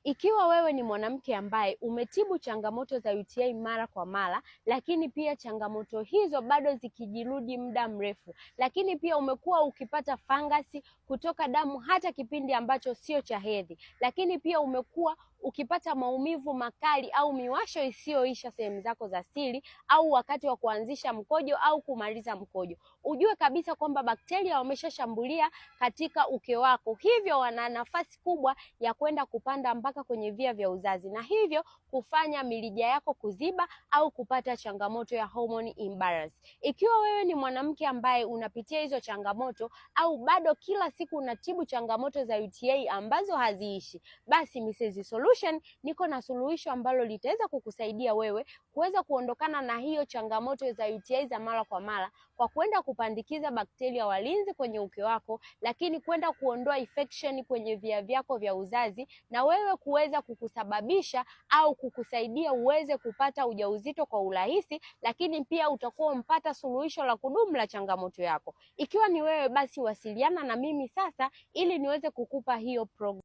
Ikiwa wewe ni mwanamke ambaye umetibu changamoto za UTI mara kwa mara, lakini pia changamoto hizo bado zikijirudi muda mrefu, lakini pia umekuwa ukipata fangasi kutoka damu hata kipindi ambacho sio cha hedhi, lakini pia umekuwa ukipata maumivu makali au miwasho isiyoisha sehemu zako za siri au wakati wa kuanzisha mkojo au kumaliza mkojo, ujue kabisa kwamba bakteria wameshashambulia katika uke wako, hivyo wana nafasi kubwa ya kwenda kupanda mpaka kwenye via vya uzazi na hivyo kufanya mirija yako kuziba au kupata changamoto ya hormone imbalance. Ikiwa wewe ni mwanamke ambaye unapitia hizo changamoto au bado kila siku unatibu changamoto za UTI ambazo haziishi, basi Mrs. Solution niko na suluhisho ambalo litaweza kukusaidia wewe kuweza kuondokana na hiyo changamoto za UTI za mara kwa mara kwa kwenda kupandikiza bakteria walinzi kwenye uke wako, lakini kwenda kuondoa infection kwenye via vyako vya uzazi na wewe kuweza kukusababisha au kukusaidia uweze kupata ujauzito kwa urahisi, lakini pia utakuwa umpata suluhisho la kudumu la changamoto yako. Ikiwa ni wewe, basi wasiliana na mimi sasa ili niweze kukupa hiyo program.